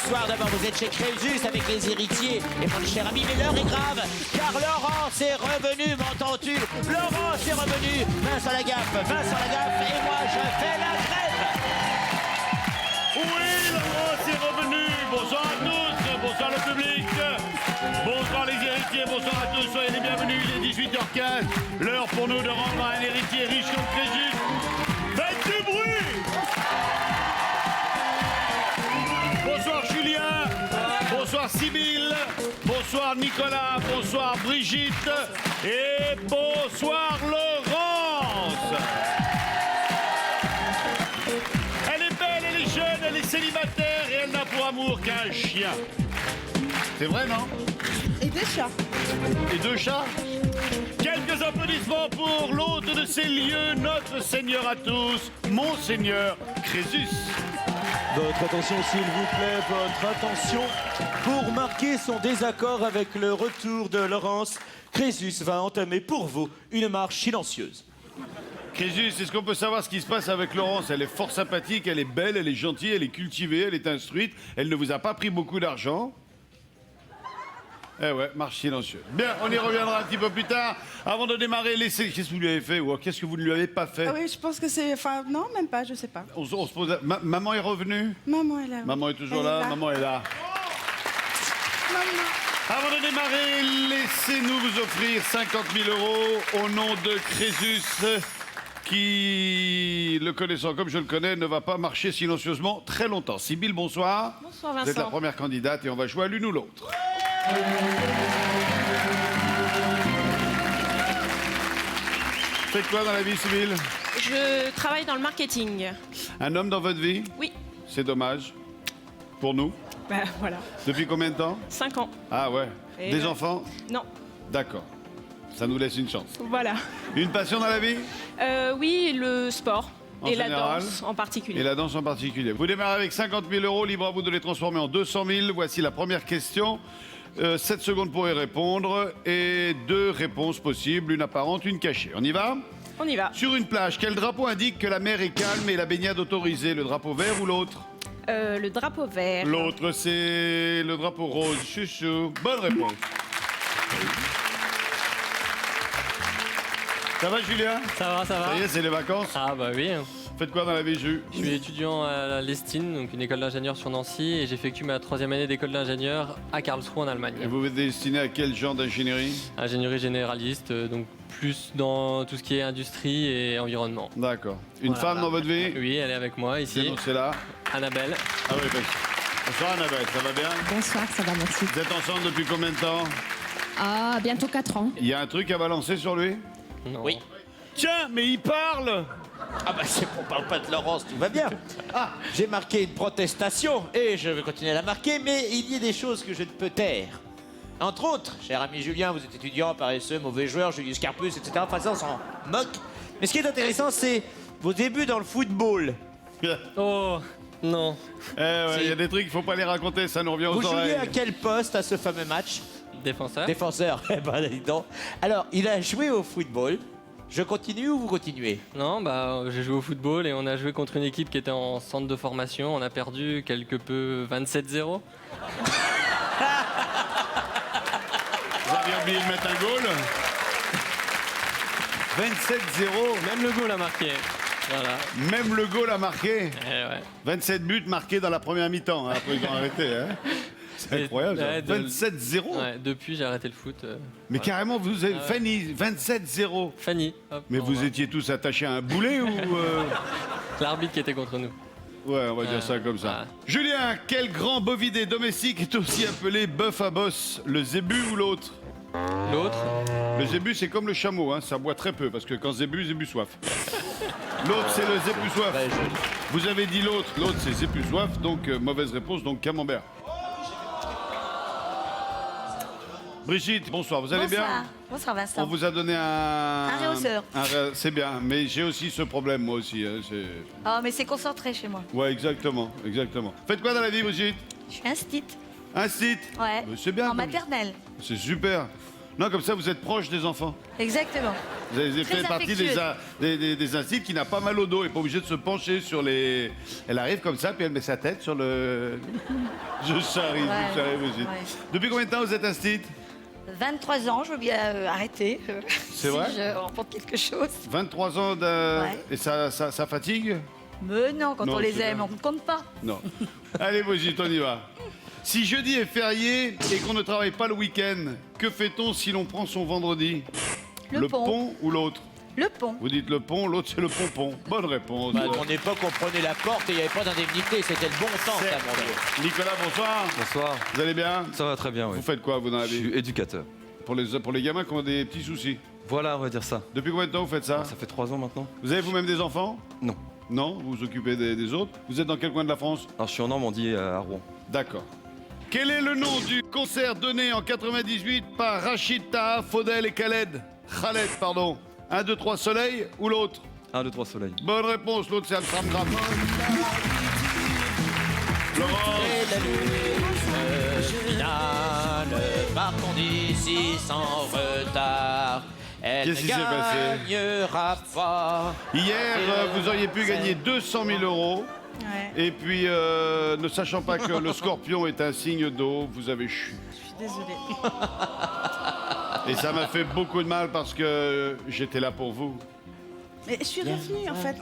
bonsoir. D'abord, vous êtes chez Crésus avec les héritiers. Et mon cher ami, mais l'heure est grave, car Laurence est revenu, m'entends-tu? Laurence est revenu. Vincent Lagaffe, et moi, je fais la grève. Oui, Laurence est revenu. Bonsoir à tous, bonsoir le public. Bonsoir les héritiers, bonsoir à tous, soyez les bienvenus. Il est 18h15, l'heure pour nous de rendre un héritier riche comme Crésus. Faites du bruit. Bonsoir Julien, bonsoir Sybille, bonsoir Nicolas, bonsoir Brigitte et bonsoir Laurence. Elle est belle, elle est jeune, elle est célibataire et elle n'a pour amour qu'un chien. C'est vrai, non? Et des chats. Et 2 chats? Quelques applaudissements pour l'hôte de ces lieux, notre Seigneur à tous, Monseigneur Crésus. Votre attention, s'il vous plaît, votre attention. Pour marquer son désaccord avec le retour de Laurence, Crésus va entamer pour vous une marche silencieuse. Crésus, est-ce qu'on peut savoir ce qui se passe avec Laurence? Elle est fort sympathique, elle est belle, elle est gentille, elle est cultivée, elle est instruite. Elle ne vous a pas pris beaucoup d'argent. Eh ouais, marche silencieuse. Bien, on y reviendra un petit peu plus tard. Avant de démarrer, laissez... Qu'est-ce que vous lui avez fait ou qu'est-ce que vous ne lui avez pas fait? Ah oui, je pense que c'est... Enfin, non, même pas, je sais pas. On se pose... Maman est revenue? Maman est là. Maman est toujours Elle là, est là. maman est là. Maman. Avant de démarrer, laissez-nous vous offrir 50 000 € au nom de Crésus, qui, le connaissant comme je le connais, ne va pas marcher silencieusement très longtemps. Sybille, bonsoir. Bonsoir Vous êtes la Vincent. première candidate et on va jouer à l'une ou l'autre. Faites quoi dans la vie, Sybille? Je travaille dans le marketing. Un homme dans votre vie? Oui. C'est dommage. Pour nous. Bah voilà. Depuis combien de temps? 5 ans. Ah ouais. Et Des enfants? Non. D'accord. Ça nous laisse une chance. Voilà. Une passion dans la vie? Oui, le sport. En et général, la danse en particulier. Et la danse en particulier. Vous démarrez avec 50 000 €, libre à vous de les transformer en 200 000. Voici la première question. 7 secondes pour y répondre et 2 réponses possibles, une apparente, une cachée. On y va? On y va. Sur une plage, quel drapeau indique que la mer est calme et la baignade autorisée? Le drapeau vert ou l'autre? Le drapeau vert. L'autre, c'est le drapeau rose. Chouchou. Bonne réponse. Ça va, Julien? Ça va, ça va. Ça y est, c'est les vacances. Ah bah oui. Faites quoi dans la vie, Jules? Je suis étudiant à l'Estine, donc une école d'ingénieur sur Nancy, et j'effectue ma 3e année d'école d'ingénieur à Karlsruhe en Et Allemagne. vous êtes destiné à quel genre d'ingénierie? Ingénierie généraliste, donc plus dans tout ce qui est industrie et environnement. D'accord. Une Voilà. femme dans votre vie? Oui, elle est avec moi ici, C'est là. Annabelle. Ah oui, bah, bonsoir Annabelle, ça va bien? Bonsoir, ça va, merci. Vous êtes ensemble depuis combien de temps? Ah, bientôt 4 ans. Il y a un truc à balancer sur lui? Non. Oui. Tiens, mais il parle! Ah bah c'est on parle pas de Laurence, tout va bien. Ah, j'ai marqué une protestation et je vais continuer à la marquer, mais il y a des choses que je ne peux taire. Entre autres, cher ami Julien, vous êtes étudiant, paresseux, mauvais joueur, Julius Carpus, etc. Enfin ça, on s'en moque. Mais ce qui est intéressant, c'est vos débuts dans le football. Oh, non. Eh ouais, il y a des trucs, il faut pas les raconter, ça nous revient Vous aux jouiez oreilles. à quel poste à ce fameux match? Défenseur. Défenseur. Eh ben, dis donc. Alors, il a joué au football. Je continue ou vous continuez? Non, bah j'ai joué au football et on a joué contre une équipe qui était en centre de formation. On a perdu quelque peu 27-0. Vous aviez oublié de mettre un goal? 27-0, Même le goal a marqué. Voilà. même le goal a marqué. Eh ouais. 27 buts marqués dans la première mi-temps, hein, après ils ont arrêté. Hein. C'est Et- incroyable, ça. ouais, 27-0. Ouais, depuis j'ai arrêté le foot. Mais voilà. carrément, vous avez Ah ouais. Fanny, 27-0. Fanny. Hop, Mais au vous revoir. étiez tous attachés à un boulet ou... L'arbitre qui était contre nous. Ouais, on va dire ça comme ça. Ah. Julien, quel grand bovidé domestique est aussi appelé bœuf à bosse? Le zébu ou l'autre? L'autre, Le zébu, c'est comme le chameau, hein, ça boit très peu, parce que quand zébu soif. L'autre, c'est le zébu soif. Très joli. Vous avez dit l'autre, c'est zébu soif, donc mauvaise réponse, donc camembert. Brigitte, bonsoir, vous allez Bonsoir. bien? Bonsoir Vincent. On vous a donné un... Un rehausseur. C'est bien, mais j'ai aussi ce problème, moi aussi. Hein, Oh, mais c'est concentré chez moi. ouais, exactement, exactement. Faites quoi dans la vie, Brigitte? Je suis instite. Un site? Ouais. C'est bien. En maternelle. C'est super. Non, comme ça, vous êtes proche des enfants. Exactement. Vous avez Très fait partie affectueuse. des instituts qui n'a pas mal au dos et pas obligé de se pencher sur les... Elle arrive comme ça, puis elle met sa tête sur le... Je charrie, Brigitte. Ouais. Depuis combien de temps vous êtes institut? 23 ans, je veux bien arrêter. C'est si vrai je remporte quelque chose. 23 ans Ouais. Et ça fatigue? Mais non, quand Non, on les c'est aime, bien. on ne compte pas. Non. Allez, Brigitte, on y va. Si jeudi est férié et qu'on ne travaille pas le week-end, que fait-on si l'on prend son vendredi? Le pont. pont ou l'autre? Le pont. Vous dites le pont, l'autre c'est le pompon. Bonne réponse. Bah, à mon époque, on prenait la porte et il n'y avait pas d'indemnité. C'était le bon temps, ça, mon vieux. Nicolas, bonsoir. Bonsoir. Vous allez bien? Ça va très bien, oui. Vous faites quoi, vous, dans la Je vie? suis éducateur. Pour les gamins qui ont des petits soucis. Voilà, on va dire ça. Depuis combien de temps vous faites ça? Ça fait 3 ans maintenant. Vous avez vous-même des enfants? Non. Non? Vous vous occupez des autres? Vous êtes dans quel coin de la France? Alors, je suis en Normandie, à Rouen. D'accord. Quel est le nom du concert donné en 98 par Rachid Taha, Faudel et Khaled? Khaled, pardon. 1, 2, 3 Soleil ou l'autre? 1, 2, 3 soleil. Bonne réponse, l'autre c'est Amsterdam. Laurent, Et la lutte finale, partons d'ici sans retard. Elle Qu'est-ce ne qui s'est passé gagnera pas. hier, vous auriez pu gagner 200 000 euros. Ouais, Et puis, ne sachant pas que le scorpion est un signe d'eau, vous avez chu. je suis désolée. Et ça m'a fait beaucoup de mal parce que j'étais là pour vous. Mais je suis revenue en fait.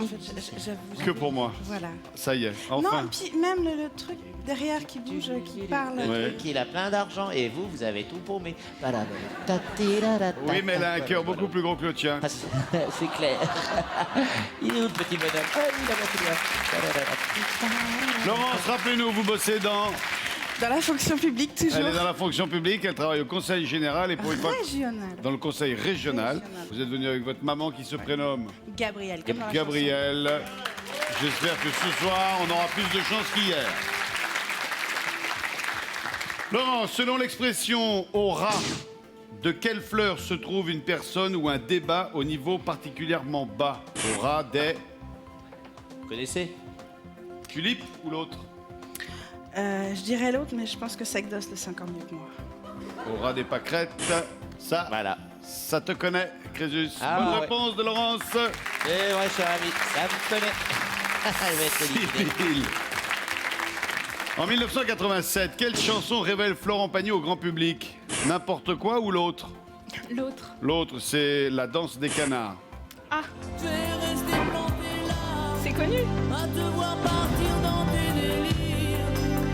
J'avoue. Que pour moi. Voilà. Ça y est, Non, enfin. puis même le truc derrière qui bouge, qui parle. Ouais. Il a plein d'argent et vous, vous avez tout paumé. Oui, mais elle a un cœur beaucoup plus gros que le tien. Ah, c'est clair. Il est où le petit bonhomme? Ah, il a battu là. Laurence, rappelez-nous, vous bossez dans... Dans la fonction publique, toujours. Elle est dans la fonction publique, elle travaille au conseil général et pour une fois... Régionale. Dans le conseil régional. Régional. Vous êtes venu avec votre maman qui se prénomme Gabriel. Comme dans la Gabrielle. J'espère que ce soir, on aura plus de chance qu'hier. Laurent, selon l'expression au ras, de quelle fleur se trouve une personne ou un débat au niveau particulièrement bas? Au ras des Vous connaissez? tulipes ou l'autre? Je dirais l'autre, mais je pense que Secdos le sait encore mieux que moi. Au ras des pâquerettes. Ça, Voilà. ça te connaît, Crésus. Ah, Bonne ouais. réponse de Laurence. Eh ouais, cher ami, ça vous connaît. Elle va être éliminée. Cyril. En 1987, quelle chanson révèle Florent Pagny au grand public? N'importe quoi ou l'autre? L'autre. L'autre, c'est La danse des canards. Ah. C'est connu.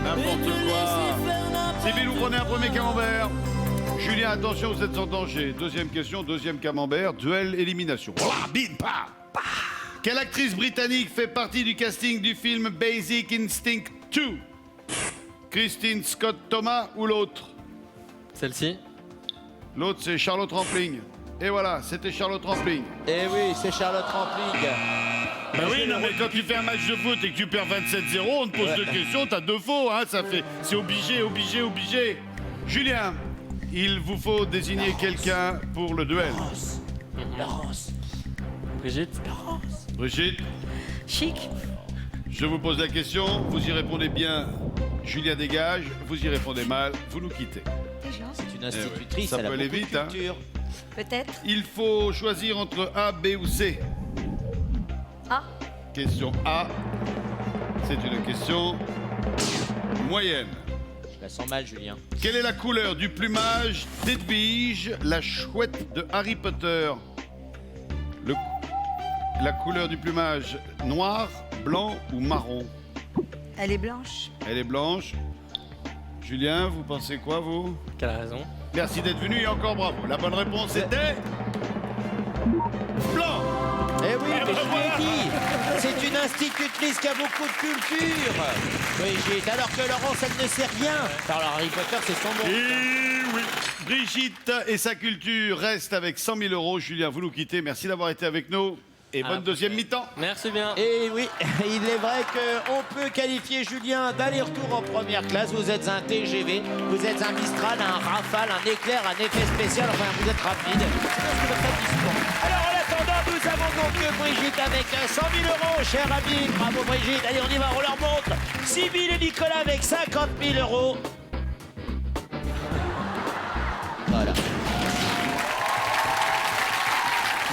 N'importe quoi. Sybille, vous prenez un premier camembert. Julien, attention, vous êtes en danger. Deuxième question, deuxième camembert. Duel élimination. Voilà, bim, pa, pa. Quelle actrice britannique fait partie du casting du film Basic Instinct 2? Christine Scott Thomas ou l'autre? Celle-ci. L'autre, c'est Charlotte Rampling. Et voilà, c'était Charlotte Rampling. Eh oui, c'est Charlotte Rampling. Ben oui, non, mais quand tu fais un match de foot et que tu perds 27-0, on te pose deux questions, t'as deux faux, hein, ça fait... C'est obligé, obligé, obligé. Julien, il vous faut désigner quelqu'un pour le duel. Laurence. Brigitte. Brigitte, Chic. je vous pose la question, vous y répondez bien, Julien dégage, vous y répondez mal, vous nous quittez. C'est une institutrice, Ça elle a peut aller beaucoup de vite, hein. culture. Peut-être. Il faut choisir entre A, B ou C. Ah. Question A, c'est une question moyenne. Je la sens mal, Julien. Quelle est la couleur du plumage d'Edwige, la chouette de Harry Potter? La couleur du plumage, noir, blanc ou marron? Elle est blanche. Elle est blanche. Julien, vous pensez quoi, vous? Quelle raison? Merci d'être venu et encore bravo. La bonne réponse était... Blanc. Eh oui, mais ben je voilà. l'ai dit. C'est une institutrice qui a beaucoup de culture. Brigitte, alors que Laurence, elle ne sait rien. Alors Harry Potter, c'est son nom. Et oui, Brigitte et sa culture restent avec 100 000 euros. Julien, vous nous quittez. Merci d'avoir été avec nous. Et bonne deuxième mi-temps. Merci bien. Et oui, il est vrai qu'on peut qualifier Julien d'aller-retour en première classe. Vous êtes un TGV, vous êtes un Mistral, un Rafale, un Éclair, un effet spécial. Enfin, vous êtes rapide. Alors, en attendant, nous avons donc Brigitte avec 100 000 euros, cher ami. Bravo, Brigitte. Allez, on y va, on leur montre. Sybille et Nicolas avec 50 000 euros. Voilà.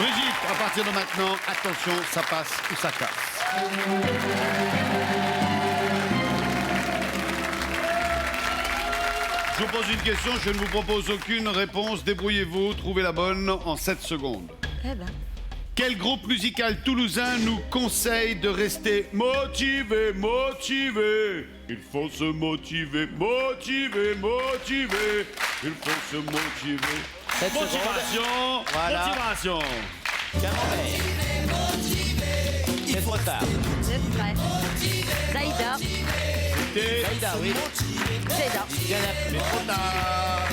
Brigitte, à partir de maintenant, attention, ça passe ou ça casse. Je vous pose une question, je ne vous propose aucune réponse. Débrouillez-vous, trouvez la bonne en 7 secondes. Eh ben. Quel groupe musical toulousain nous conseille de rester motivé, motivé? Il faut se motiver, motiver, motiver. Il faut se motiver. 7 secondes. Motivation, Voilà. motivation. Camembert. C'est trop tard. C'est vrai. Zaïda. T'es Zaïda, oui. Zaïda. Bien appelé. trop tard.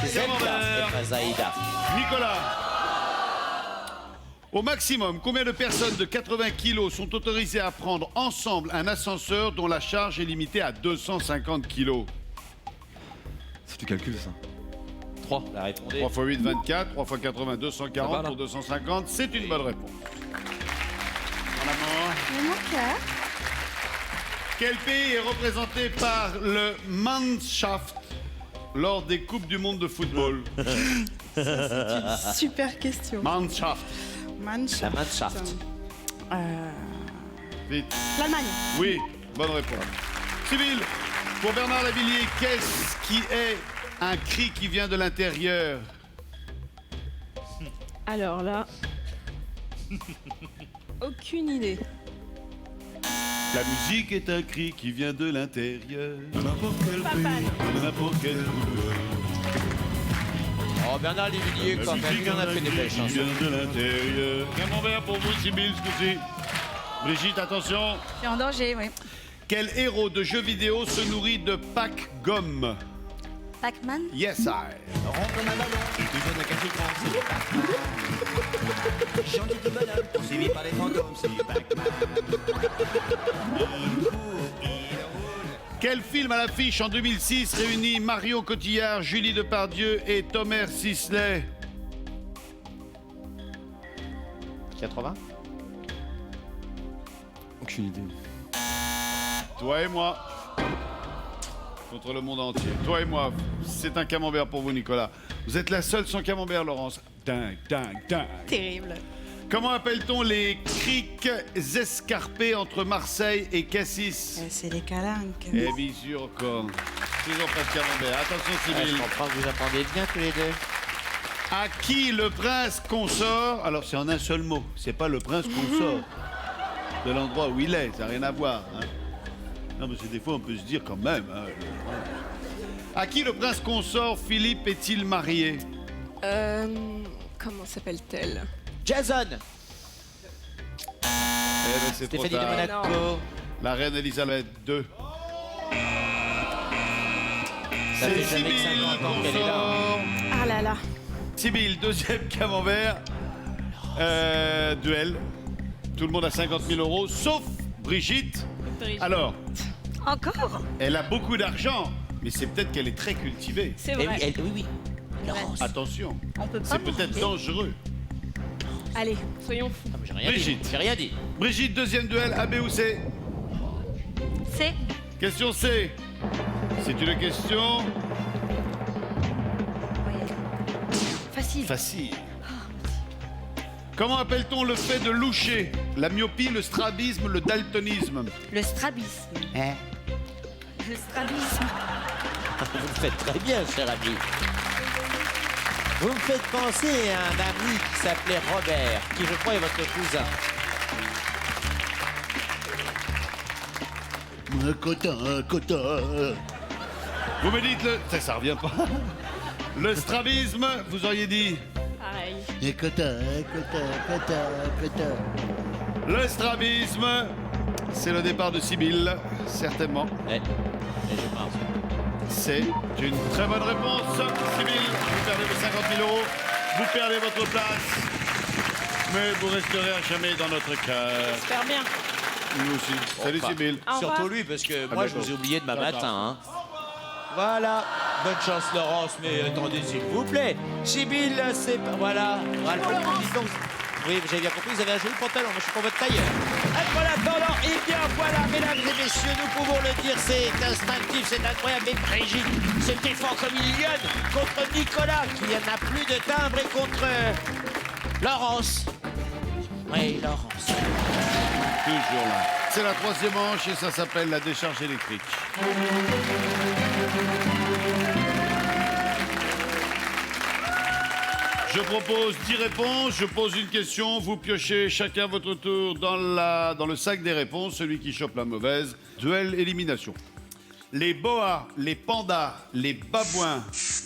C'est Zelda, Camembert. et pas Zaïda. Nicolas. Au maximum, combien de personnes de 80 kilos sont autorisées à prendre ensemble un ascenseur dont la charge est limitée à 250 kilos? Si tu calcules ça. 3. La répondez. 3 x 8, 24. 3 x 80, 240 Ça va, là pour 250. C'est une bonne réponse. Mon amour. Mais mon cœur. Quel pays est représenté par le Mannschaft lors des Coupes du Monde de football? Super question. Mannschaft. Mannschaft. La Mannschaft. Vite. L'Allemagne. Oui, bonne réponse. Civil, pour Bernard Lavillier, qu'est-ce qui est un cri qui vient de l'intérieur? Alors là. Aucune idée. La musique est un cri qui vient de l'intérieur. N'importe quel Papane. pays, n'importe quel couleur. Oh, Bernard Lévillier, quand même, il en a fait des belles Qui chansons. vient de l'intérieur. Camembert pour vous, Sibyl, ce coup-ci. Brigitte, attention. Je suis en danger, oui. Quel héros de jeux vidéo se nourrit de Pac Gomme? Pac-Man. Yes, I. Rond comme un ballon, toujours de café grand, c'est du Pac-Man. Chantier de bonhomme, poursuivi par les fantômes, c'est du Pac-Man. Il court, il roule. Quel film à l'affiche en 2006 réunit Marion Cotillard, Julie Depardieu et Thomas Sisley? 80. Aucune idée. Toi et moi. Contre le monde entier. Toi et moi. C'est un camembert pour vous, Nicolas. Vous êtes la seule sans camembert, Laurence. Dingue, dingue, dingue. Terrible. Comment appelle-t-on les criques escarpées entre Marseille et Cassis? C'est les calanques. Eh bien sûr, encore. Toujours pas de camembert. Attention, Je Sybille. comprends que vous apprenez bien tous les deux. À qui le prince consort? Alors, c'est en un seul mot. C'est pas le prince consort de l'endroit où il est. Ça n'a rien à voir. Hein. Non, mais des fois, on peut se dire quand même. Hein, à qui le prince consort Philippe est-il marié? Comment s'appelle-t-elle? Jason. Eh ben, c'est trop Stéphanie de tard. Monaco. La reine Elisabeth II. Ça C'est fait jamais que Sybille 50 ans qu'elle est là. consort. Ah là là. Sybille, deuxième camembert. Duel. Tout le monde a 50 000 euros, sauf Brigitte. Alors, Encore? elle a beaucoup d'argent, mais c'est peut-être qu'elle est très cultivée. C'est Eh vrai. oui, oui, oui. Laurence. Attention, On peut pas. c'est peut-être dangereux. Allez, soyons fous. Ah, mais j'ai rien Brigitte. dit. J'ai rien dit. Brigitte, deuxième duel, A, B ou C? C'est. Question C. C'est une question Facile. facile. Comment appelle-t-on le fait de loucher? La myopie, le strabisme, le daltonisme? Le strabisme. Hein? Le strabisme. Vous le faites très bien, cher ami. Vous me faites penser à un ami qui s'appelait Robert, qui je crois est votre cousin. Vous me dites le... Ça revient pas. Le strabisme, vous auriez dit? Pareil. Le strabisme, c'est le départ de Sibylle, certainement. Et je pense. C'est une très bonne réponse. Sibylle, vous perdez vos 50 000 euros, vous perdez votre place, mais vous resterez à jamais dans notre cœur. J'espère bien. Nous aussi. Salut Enfin, Sibylle. Au revoir. Surtout lui, parce que moi, je bientôt. vous ai oublié demain Ciao, ciao. matin. Hein. Voilà. Bonne chance, Laurence, mais attendez, s'il vous plaît. Sibylle, c'est pas... Voilà. Voilà. Dites donc. Oui, j'avais bien compris, vous avez un joli pantalon, moi je suis pour votre tailleur. Et voilà, attendant, et bien voilà, mesdames et messieurs, nous pouvons le dire, c'est instinctif, c'est incroyable. Et Brigitte se défend comme une lionne contre Nicolas, qui n'a plus de timbre, et contre Laurence. Oui, Laurence. Toujours là. C'est la troisième manche et ça s'appelle la décharge électrique. Je propose 10 réponses, je pose une question, vous piochez chacun votre tour dans le sac des réponses, celui qui chope la mauvaise, duel élimination. Les boas, les pandas, les babouins,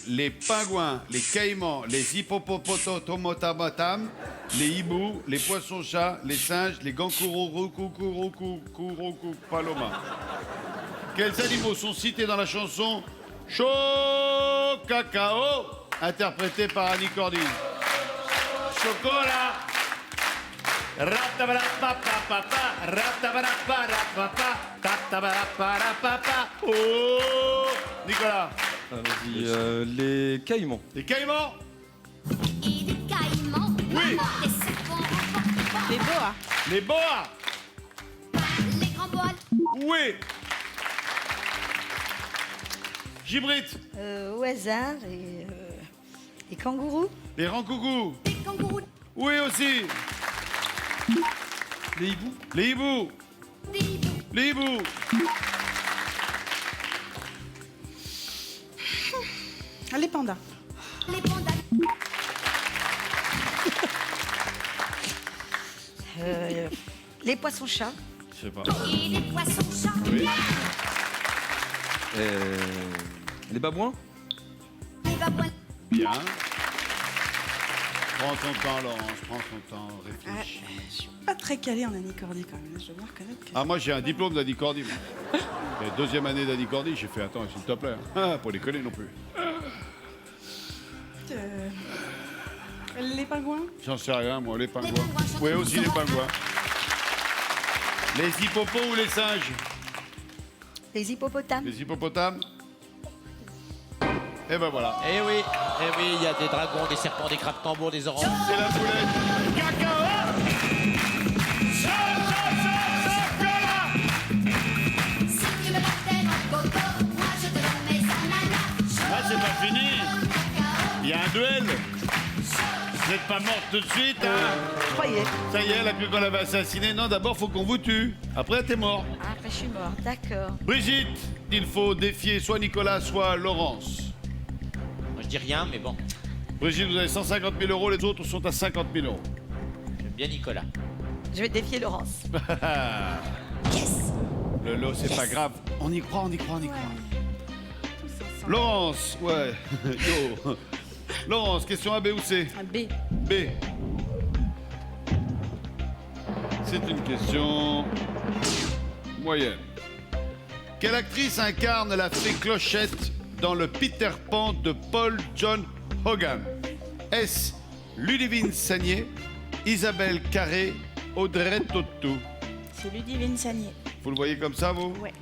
les pingouins, les caïmans, les hippopotamotam, les hiboux, les poissons-chats, les singes, les gankourous, paloma. Quels animaux sont cités dans la chanson Chaud Cacao, interprétée par Annie Cordy? Chocolat. Oh, Nicolas. Vas-y, les caïmans. Les caïmans. Oui. Les boas. Les boas. Les grands boas. Oui. Gibrit. Au hasard, les kangourous. Les rancougous. Les kangourous. Oui aussi. Les hiboux. Les hiboux. Des hiboux. Les hiboux. Les pandas. Les pandas. Les poissons-chats. Je sais pas. Et les poissons-chats. Oui. Les babouins. Les babouins. Bien. Prends ton temps, Laurence. Prends ton temps. Réfléchis. Je suis pas très calée en Annie Cordy quand même. Je dois bien reconnaître que... Ah, moi, j'ai un diplôme d'Annie Cordy. moi. Et deuxième année d'Annie Cordy, j'ai fait, attends, s'il te plaît. Ah, pas déconner non plus. Les pingouins. J'en sais rien, moi, les pingouins. pingouins, ça Oui, fait aussi du les sang. pingouins. Les hippopos ou les singes? Les hippopotames. Les hippopotames? Et ben voilà. Eh oui, il y a des dragons, des serpents, des crabes tambours, des oranges. C'est la boulette. Si tu me battais en coco, moi je te donne mes ananas. Ah, c'est pas fini. Il y a un duel. Vous n'êtes pas morte tout de suite, hein? Je croyais. Ça y est, elle a cru qu'on l'avait assassiné. Non, d'abord, faut qu'on vous tue. Après, t'es mort. Ah, après je suis mort, d'accord. Brigitte, il faut défier soit Nicolas, soit Laurence. Moi, je dis rien, mais bon, Brigitte, vous avez 150 000 euros, les autres sont à 50 000 euros. j'aime bien Nicolas. Je vais défier Laurence. Le lot, c'est pas grave. On y croit, on y croit, on y croit. Laurence, ouais. Yo. Laurence, question A, B ou C? Un B. B. C'est une question moyenne. Quelle actrice incarne la fée Clochette dans le Peter Pan de Paul John Hogan? Est-ce Ludivine Sagnier, Isabelle Carré, Audrey Tautou? C'est Ludivine Sagnier. Vous le voyez comme ça, vous? Ouais.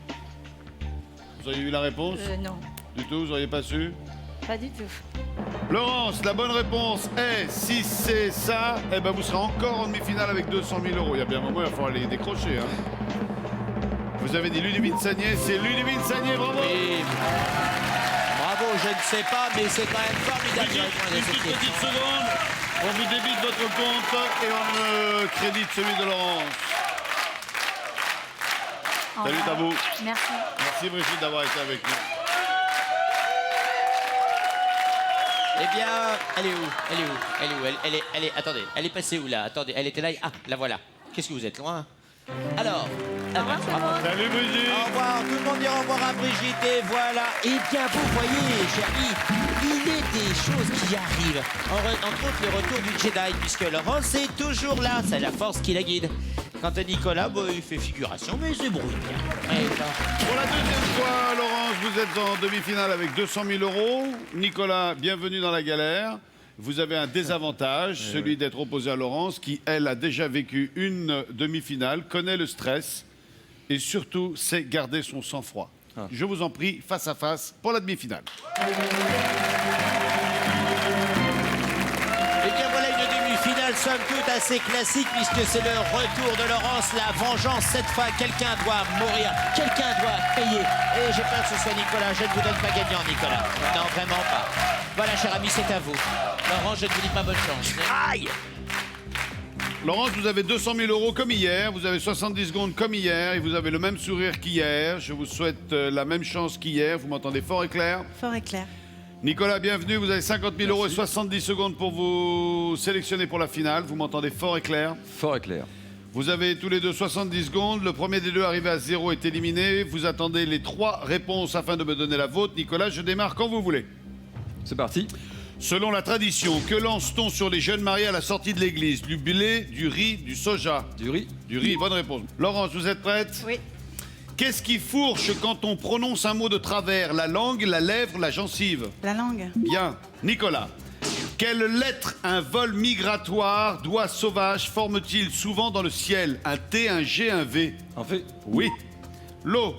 Vous avez eu la réponse? Non, Du tout, vous n'auriez pas su? pas du tout. Laurence, la bonne réponse est, si c'est ça, eh ben vous serez encore en demi-finale avec 200 000 euros. Il y a bien un moment, il va falloir les décrocher. Hein. Vous avez dit Ludivine Sagnier, c'est Ludivine Sagnier, bravo! Oui. Bravo, je ne sais pas, mais c'est quand même formidable. de répondre à Une cette toute petite question. seconde, on vous débite votre compte et on crédite celui de Laurence. Salut à vous. Merci. Merci Brigitte d'avoir été avec nous. Eh bien, elle est où? Elle est où? Elle est où? Elle est, attendez, elle est passée où là? Attendez, elle était là. Ah, la voilà. Qu'est-ce que vous êtes loin? Alors, bravo. Salut Brigitte. Au revoir, tout le monde dit au revoir à Brigitte et voilà. Eh bien, vous voyez, chérie, il est des choses qui arrivent. Entre autres, le retour du Jedi, puisque Laurence est toujours là. C'est la force qui la guide. Quant à Nicolas, bon, il fait figuration, mais il se brouille bien. Et ben, Pour la deuxième fois, Laurence, vous êtes en demi-finale avec 200 000 euros. Nicolas, bienvenue dans la galère. Vous avez un désavantage, celui d'être opposé à Laurence, qui, elle, a déjà vécu une demi-finale, connaît le stress et surtout sait garder son sang-froid. Je vous en prie, face à face pour la demi-finale. Eh bien voilà une demi-finale somme toute assez classique puisque c'est le retour de Laurence, la vengeance. Cette fois, quelqu'un doit mourir, quelqu'un doit payer. Et j'ai peur que ce soit Nicolas, je ne vous donne pas gagnant Nicolas. Non, vraiment pas. Voilà cher ami, c'est à vous. Laurence, je ne vous dis pas bonne chance. Aïe! Laurence, vous avez 200 000 euros comme hier, vous avez 70 secondes comme hier, et vous avez le même sourire qu'hier. Je vous souhaite la même chance qu'hier. Vous m'entendez fort et clair? Fort et clair. Nicolas, bienvenue. Vous avez 50 000 euros et 70 secondes pour vous sélectionner pour la finale. Vous m'entendez fort et clair? Fort et clair. Vous avez tous les deux 70 secondes. Le premier des deux arrivé à 0 est éliminé. Vous attendez les 3 réponses afin de me donner la vôtre. Nicolas, je démarre quand vous voulez. C'est parti. Selon la tradition, que lance-t-on sur les jeunes mariés à la sortie de l'église? Du blé, du riz, du soja? Du riz. Du riz, bonne réponse. Laurence, vous êtes prête? Oui. Qu'est-ce qui fourche quand on prononce un mot de travers? La langue, la lèvre, la gencive? La langue. Bien. Nicolas, quelle lettre un vol migratoire, d'oie sauvage, forme-t-il souvent dans le ciel? Un T, un G, un V? Un V. Oui. L'eau.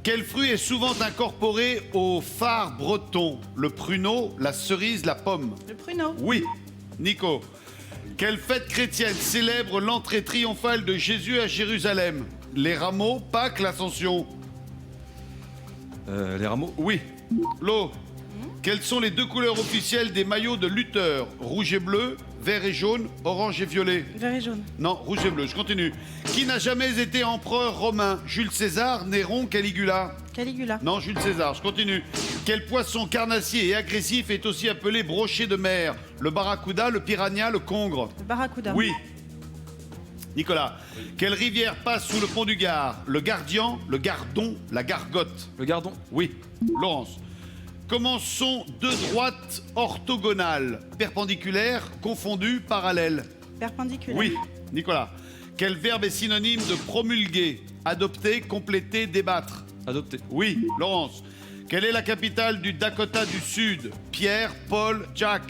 Quel fruit est souvent incorporé au phare breton? Le pruneau, la cerise, la pomme? Le pruneau. Oui. Nico. Quelle fête chrétienne célèbre l'entrée triomphale de Jésus à Jérusalem? Les rameaux, Pâques, l'Ascension? Les rameaux. Oui. L'eau. Quelles sont les 2 couleurs officielles des maillots de lutteurs? Rouge et bleu, vert et jaune, orange et violet? Vert et jaune. Non, rouge et bleu, je continue. Qui n'a jamais été empereur romain? Jules César, Néron, Caligula? Caligula. Non, Jules César, je continue. Quel poisson carnassier et agressif est aussi appelé brochet de mer? Le barracuda, le piranha, le congre? Le barracuda. Oui. Nicolas, quelle rivière passe sous le pont du Gard? Le Gardian, le Gardon, la Gargote? Le gardon. Oui. Laurence. Comment sont 2 droites orthogonales, perpendiculaires, confondues, parallèles? Perpendiculaire. Oui. Nicolas. Quel verbe est synonyme de promulguer? Adopter, compléter, débattre? Adopté. Oui. Laurence. Quelle est la capitale du Dakota du Sud? Pierre, Paul, Jack?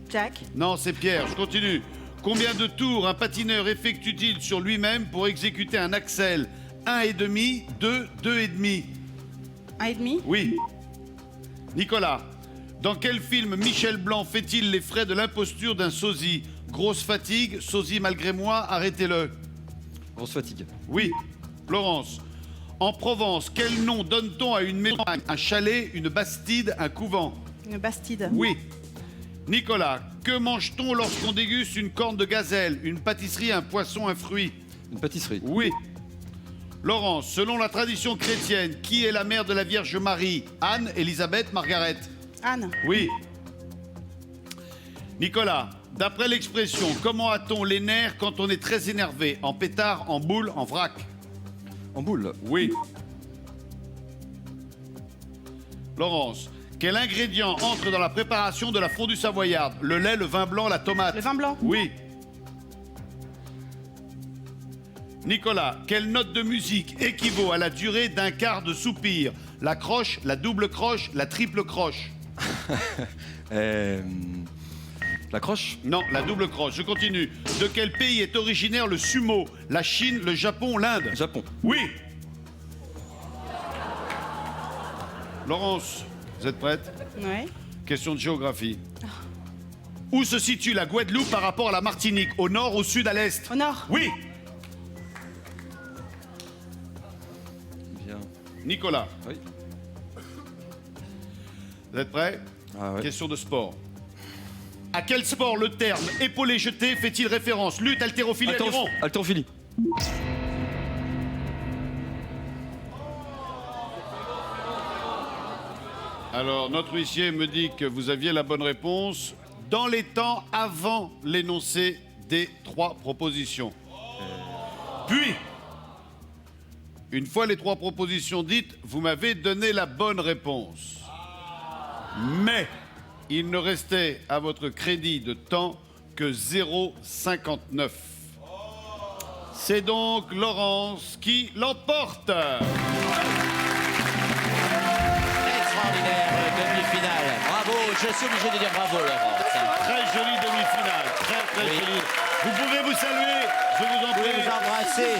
Jack. Non, c'est Pierre. Je continue. Combien de tours un patineur effectue-t-il sur lui-même pour exécuter un axel? 1,5, 2, 2,5? 1,5. Oui. Nicolas, dans quel film Michel Blanc fait-il les frais de l'imposture d'un sosie? Grosse fatigue, sosie malgré moi, arrêtez-le. Grosse fatigue. Oui. Laurence, en Provence, quel nom donne-t-on à une maison? Un chalet, une bastide, un couvent? Une bastide. Oui. Nicolas, que mange-t-on lorsqu'on déguste une corne de gazelle? Une pâtisserie, un poisson, un fruit? Une pâtisserie. Oui. Laurence, selon la tradition chrétienne, qui est la mère de la Vierge Marie? Anne, Élisabeth, Margaret? Anne. Oui. Nicolas, d'après l'expression, comment a-t-on les nerfs quand on est très énervé? En pétard, en boule, en vrac? En boule. Oui. Laurence, quel ingrédient entre dans la préparation de la fondue savoyarde? Le lait, le vin blanc, la tomate? Le vin blanc. Oui. Nicolas, quelle note de musique équivaut à la durée d'un quart de soupir? La croche, la double croche, la triple croche? La croche. Non, la double croche. Je continue. De quel pays est originaire le sumo? La Chine, le Japon, l'Inde? Japon. Oui. Laurence, vous êtes prête? Oui. Question de géographie. Où se situe la Guadeloupe par rapport à la Martinique? Au nord, au sud, à l'est? Au nord. Oui. Bien. Nicolas, Oui. vous êtes prêts? Ah ouais. Question de sport. À quel sport le terme épaulé jeté fait-il référence? Lutte, haltérophilie, aviron? Haltérophilie. Alors, notre huissier me dit que vous aviez la bonne réponse dans les temps avant l'énoncé des 3 propositions. Puis, une fois les 3 propositions dites, vous m'avez donné la bonne réponse. Mais il ne restait à votre crédit de temps que 0,59. C'est donc Laurence qui l'emporte. Extraordinaire demi-finale. Bravo, je suis obligé de dire bravo, Laurence. Très jolie demi-finale, très Oui. jolie. Vous pouvez vous saluer, je vous en Vous pouvez prie. vous embrasser.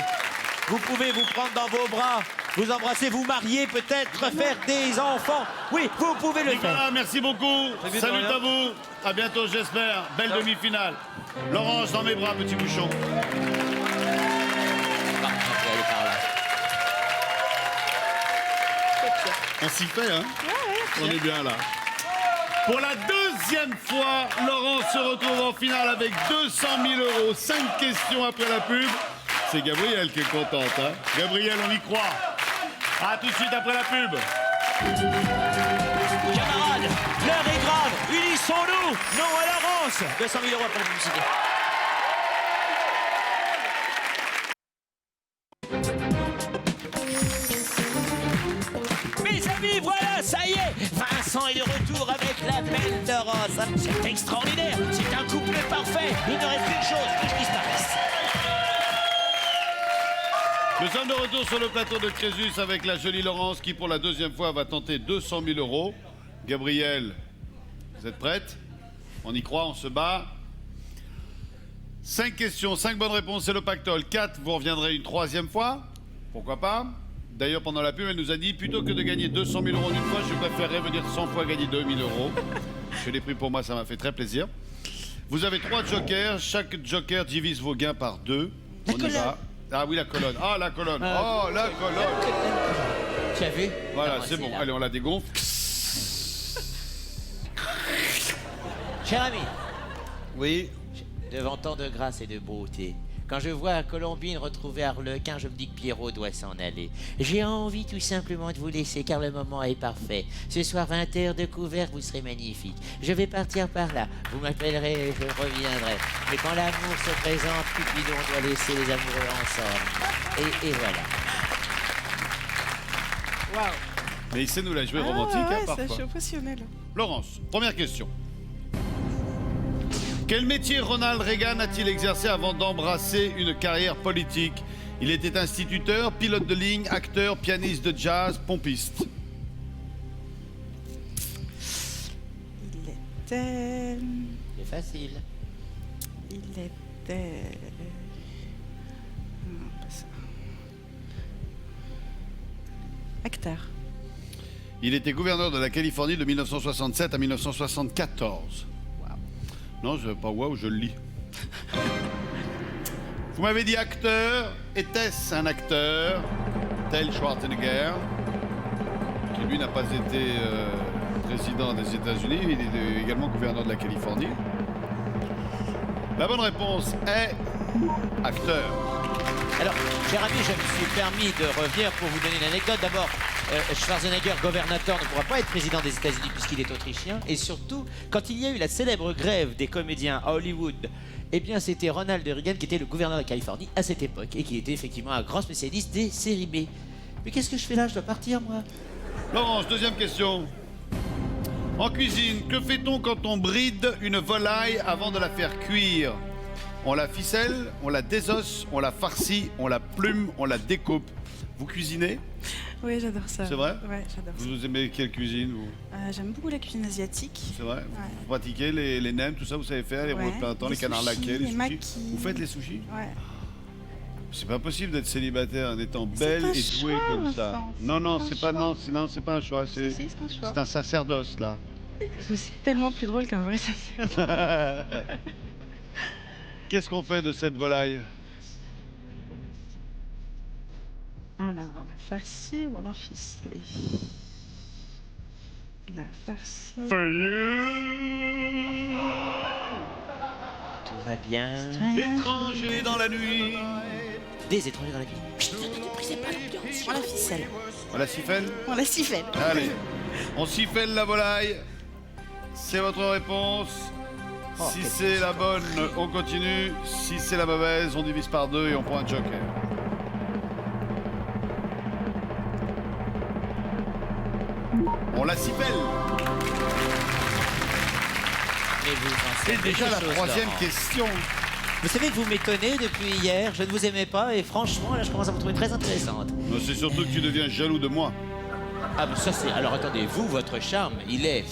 Vous pouvez vous prendre dans vos bras. Vous embrasser, vous marier, peut-être faire des enfants. Oui, vous pouvez le faire. Nicolas, merci beaucoup. Très bien, Salut de rien. à vous. À bientôt, j'espère. Belle demi-finale. Laurence, dans mes bras, petit bouchon. Ah, je vais aller par là. On s'y fait, hein? On est bien là. Pour la deuxième fois, Laurent se retrouve en finale avec 200 000 €. 5 questions après la pub. C'est Gabrielle qui est contente, hein. Gabrielle, on y croit. À tout de suite après la pub. Camarades, l'heure est grave. Unissons-nous. Non à Laurence. 200 000 € après la publicité. Mes amis, voilà, ça y est, Vincent est de retour avec la belle de Rose. C'est extraordinaire, c'est un couple parfait. Il ne reste qu'une chose, que je disparaisse. Nous sommes de retour sur le plateau de Crésus avec la jolie Laurence qui, pour la deuxième fois, va tenter 200 000 €. Gabrielle, vous êtes prête? On y croit, on se bat. 5 questions, 5 bonnes réponses, c'est le pactole. 4, vous reviendrez une troisième fois. Pourquoi pas? D'ailleurs, pendant la pub, elle nous a dit, plutôt que de gagner 200 000 € d'une fois, je préférerais venir 100 fois gagner 2 000 €. Je l'ai pris pour moi, ça m'a fait très plaisir. Vous avez 3 jokers. Chaque joker divise vos gains par 2. On y va. Ah oui, la colonne. Ah, la colonne. Oh, la colonne. Tu as vu? Voilà, Ah, c'est bon. là. Allez, on la dégonfle. Cher ami, Oui. devant tant de grâce et de beauté, quand je vois Colombine retrouver Arlequin, je me dis que Pierrot doit s'en aller. J'ai envie tout simplement de vous laisser car le moment est parfait. Ce soir, 20h de couvert, vous serez magnifique. Je vais partir par là. Vous m'appellerez et je reviendrai. Mais quand l'amour se présente, Cupidon doit laisser les amoureux ensemble. Et voilà. Waouh. Mais il sait nous la jouer romantique, hein, ouais, ça, je parfois. suis impressionnelle. Laurence, première question. Quel métier Ronald Reagan a-t-il exercé avant d'embrasser une carrière politique? Il était instituteur, pilote de ligne, acteur, pianiste de jazz, pompiste. Il était... C'est facile. Il était... Non, pas ça. Acteur. Il était gouverneur de la Californie de 1967 à 1974. Non, je pas waouh, je le lis. Vous m'avez dit acteur. Était-ce un acteur tel Schwarzenegger, qui lui n'a pas été président des États-Unis, il est également gouverneur de la Californie. La bonne réponse est acteur. Alors, cher ami, je me suis permis de revenir pour vous donner une anecdote. D'abord, Schwarzenegger, gouvernateur, ne pourra pas être président des États-Unis puisqu'il est autrichien. Et surtout, quand il y a eu la célèbre grève des comédiens à Hollywood, eh bien, c'était Ronald Reagan qui était le gouverneur de la Californie à cette époque et qui était effectivement un grand spécialiste des séries B. Mais qu'est-ce que je fais là? Je dois partir, moi. Laurence, deuxième question. En cuisine, que fait-on quand on bride une volaille avant de la faire cuire? On la ficelle, on la désosse, on la farcit, on la plume, on la découpe. Vous cuisinez? Oui, j'adore ça. C'est vrai? Ouais, j'adore ça. Vous aimez quelle cuisine, vous? J'aime beaucoup la cuisine asiatique. C'est vrai? Ouais. Vous pratiquez les nems, tout ça, vous savez faire, les rouleaux de printemps, les canards sushis, laqués, les sushis? makis. Vous faites les sushis? Ouais. C'est pas possible d'être célibataire en étant C'est belle un et douée choix, comme ça. Vincent, Non, c'est un c'est pas, choix. non, c'est pas un choix, c'est Si, c'est un choix. un sacerdoce, là. C'est tellement plus drôle qu'un vrai sacerdoce. Qu'est-ce qu'on fait de cette volaille? Alors, on la farcie ou on la ficelée? La farcie. Tout va bien. Étranger dans la nuit. Des étrangers dans la ville. Chut, ne brisez pas l'ambiance. On la ficelle. On la siffelle? On la siffelle. Allez, on siffelle la volaille. C'est votre réponse. Si c'est la bonne, on continue. Si c'est la mauvaise, on divise par 2 et on prend un joker. On la siffelle. Mais vous en savez C'est déjà la quelque chose, troisième Laurent. question. Vous savez que vous m'étonnez depuis hier. Je ne vous aimais pas et franchement, là, je commence à vous trouver très intéressante. Non, c'est surtout que tu deviens jaloux de moi. Ah, mais ça, c'est. Alors attendez, vous, votre charme, il est.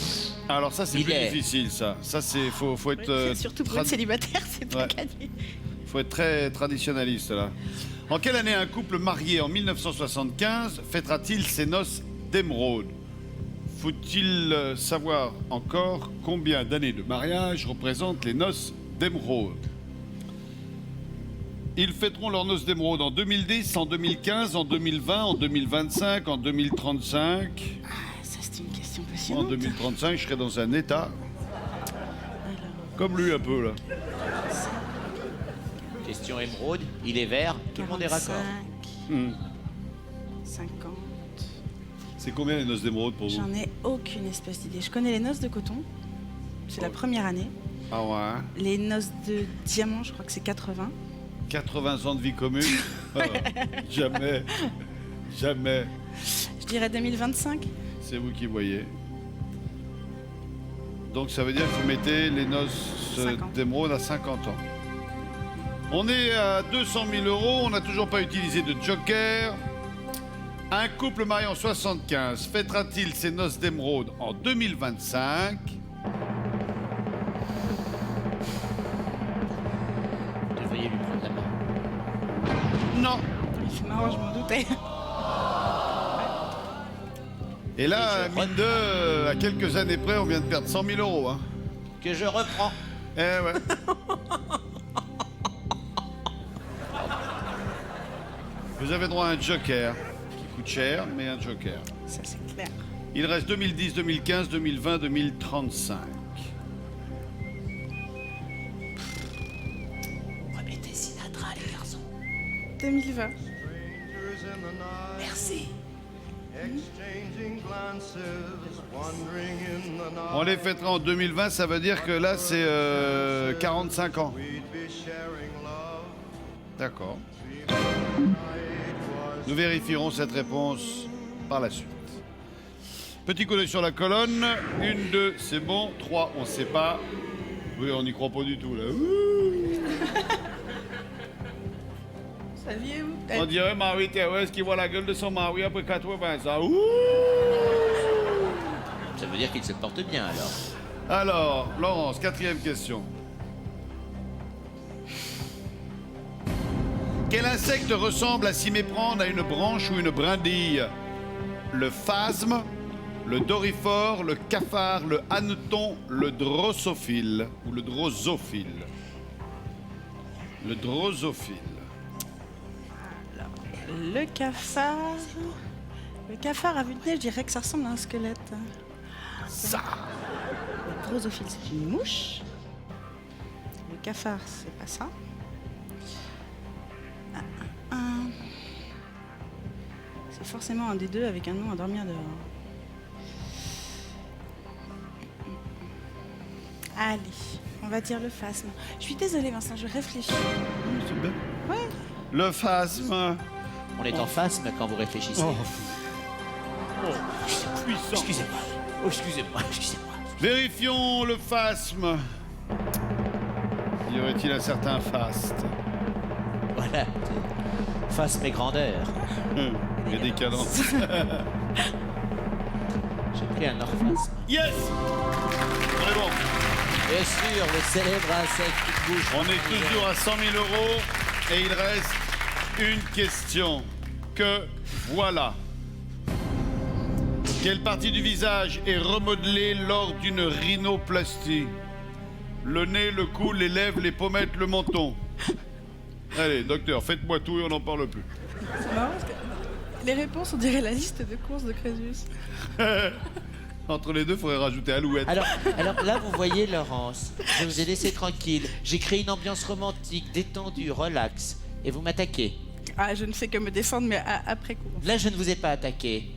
Alors ça, c'est Il plus est. difficile, ça. Ça, c'est faut être Surtout pour être célibataire, c'est pas gagné. faut être très traditionnaliste là. En quelle année un couple marié en 1975 fêtera-t-il ses noces d'émeraude? Faut-il savoir encore combien d'années de mariage représentent les noces d'émeraude? Ils fêteront leurs noces d'émeraude en 2010, en 2015, en 2020, en 2025, en 2035. Ça, c'est une question question En passionnante. 2035, je serai dans un état comme lui un peu là. Question émeraude, il est vert, tout le monde est raccord. 50. C'est combien les noces d'émeraude pour vous? J'en ai aucune espèce d'idée. Je connais les noces de coton. C'est la première année. Ah ouais. Les noces de diamant, je crois que c'est 80. 80 ans de vie commune. Ah, jamais. Jamais. Je dirais 2025. C'est vous qui voyez. Donc ça veut dire que vous mettez les noces 50. d'émeraude à 50 ans. On est à 200 000 €, on n'a toujours pas utilisé de joker. Un couple marié en 75 fêtera-t-il ses noces d'émeraude en 2025? Vous devriez lui prendre la main. Non. C'est marrant, je m'en doutais. Et là, Et je mine de, à quelques années près, on vient de perdre 100 000 €. Hein. Que je reprends. Eh ouais. Vous avez droit à un joker, qui coûte cher, mais un joker. Ça, c'est clair. Il reste 2010, 2015, 2020, 2035. Remettez Sinatra, les garçons. 2020. Merci. On les fêtera en 2020, ça veut dire que là, c'est 45 ans. D'accord. Nous vérifierons cette réponse par la suite. Petit coup d'œil sur la colonne. 1, 2, c'est bon. 3, on ne sait pas. Oui, on n'y croit pas du tout, là. Saviez-vous? On dirait Marie Thérèse qui voit la gueule de son mari après 80 ans. Ouh! Ça veut dire qu'il se porte bien alors. Alors, Laurence, 4e question. Quel insecte ressemble à s'y méprendre à une branche ou une brindille? Le phasme, le dorifore, le cafard, le hanneton, le drosophile ou le drosophile? Le drosophile. Le cafard. Le cafard à vue de nez, je dirais que ça ressemble à un squelette. Ça! Le drosophile, c'est une mouche. Le cafard, c'est pas ça. C'est forcément un des deux avec un nom à dormir dehors. Allez, on va dire le phasme. Je suis désolée, Vincent, je réfléchis. C'est bien. Ouais. Le phasme. On est en phasme quand vous réfléchissez. Oh, puissant. Excusez-moi. Oh, excusez-moi, excusez-moi. Vérifions le phasme. Y aurait-il un certain faste? Voilà. Phasme et grandeur. Il y a des cadences. J'ai pris un orphasme. Yes! On est bon. Bien sûr, le célèbre insecte qui bouge. On est toujours à 100 000 € et il reste une question. Que voilà. Quelle partie du visage est remodelée lors d'une rhinoplastie? Le nez, le cou, les lèvres, les pommettes, le menton. Allez, docteur, faites-moi tout et on n'en parle plus. C'est marrant parce que les réponses, on dirait la liste de courses de Crésus. Entre les deux, il faudrait rajouter Alouette. Alors là, vous voyez, Laurence, je vous ai laissé tranquille. J'ai créé une ambiance romantique, détendue, relax. Et vous m'attaquez. Ah, je ne fais que me défendre, mais après coup. Là, je ne vous ai pas attaqué.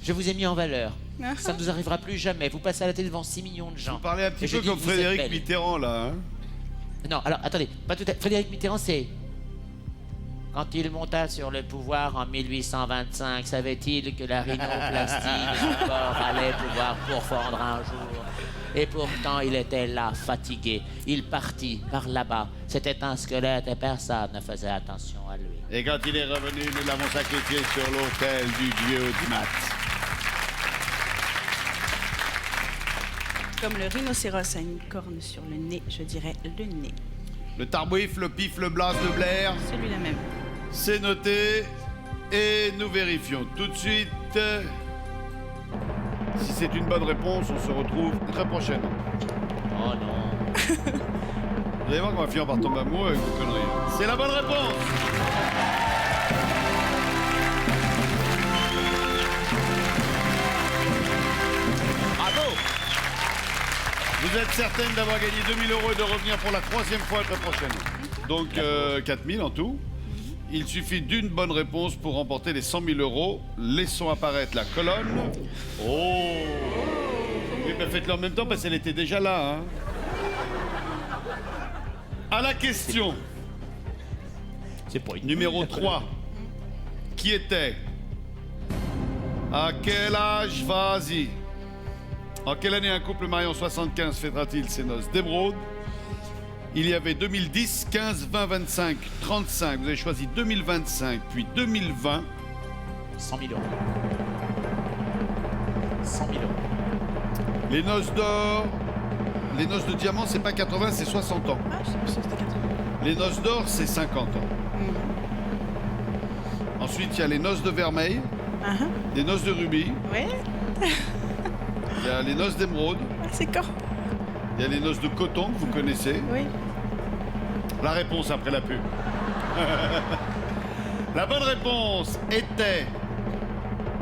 Je vous ai mis en valeur. Ah. Ça ne vous arrivera plus jamais. Vous passez à la télé devant 6 millions de gens. Vous parlez un petit Et je peu dis, comme vous êtes Frédéric belle. Mitterrand, là. Hein. Non, alors, attendez. Pas tout à... Frédéric Mitterrand, c'est... Quand il monta sur le pouvoir en 1825, savait-il que la rhinoplastie de son corps allait pouvoir pourfendre un jour? Et pourtant, il était là, fatigué. Il partit par là-bas. C'était un squelette et personne ne faisait attention à lui. Et quand il est revenu, nous l'avons sacrifié sur l'autel du dieu du mat. Comme le rhinocéros a une corne sur le nez, je dirais le nez. Le tarbouif, le pif, le blas de Blair, Celui-là même. c'est noté. Et nous vérifions tout de suite. Si c'est une bonne réponse, on se retrouve très prochainement. Oh non. Vous allez voir qu'on va finir par tomber amoureux avec vos conneries. C'est la bonne réponse! Vous êtes certaine d'avoir gagné 2000 € et de revenir pour la 3e fois la semaine prochaine. Donc 4000 en tout. Il suffit d'une bonne réponse pour remporter les 100 000 €. Laissons apparaître la colonne. Oh! Oui, mais faites-le en même temps parce qu'elle était déjà là. Hein. À la question. C'est pour une Numéro 3. Qui était? À quel âge, vas-y? En quelle année un couple marié en 75 fêtera-t-il ses noces d'émeraude? Il y avait 2010, 15, 20, 25, 35. Vous avez choisi 2025, puis 2020. 100 000 €. 100 000 €. Les noces d'or, les noces de diamant, c'est pas 80, c'est 60 ans. Ah, je sais pas si c'était 80. Les noces d'or, c'est 50 ans. Ensuite, il y a les noces de vermeil, les noces de rubis, Oui, il y a les noces d'émeraude, c'est quand? il y a les noces de coton que vous connaissez. Oui. La réponse après la pub. La bonne réponse était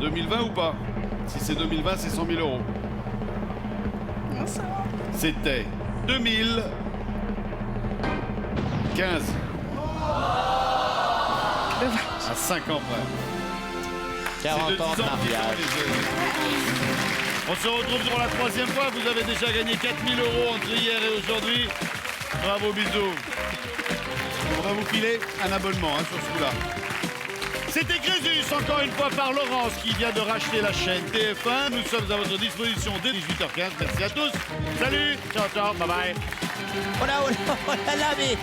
2020 ou pas? Si c'est 2020, c'est 100 000 €. Non, ça va. C'était 2015. À 5 ans près. 40 C'est de ans 10 de ans plus tard, mariage. les jeux. On se retrouve pour la 3e fois. Vous avez déjà gagné 4000 € entre hier et aujourd'hui. Bravo, bisous. On va vous filer un abonnement sur ce coup-là. C'était Crésus, encore une fois par Laurence, qui vient de racheter la chaîne TF1. Nous sommes à votre disposition dès 18h15. Merci à tous. Salut, ciao, ciao, bye bye. Oh là, mais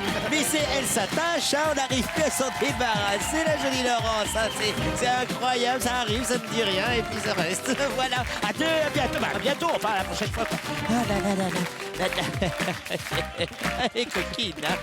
elle s'attache, hein, on n'arrive plus à s'en débarrasser, la jolie Laurence. Hein, c'est incroyable, ça arrive, ça ne dit rien, et puis ça reste. Voilà. À bientôt, à bientôt, enfin, la prochaine fois. Ah là là là là. Elle est coquine, hein.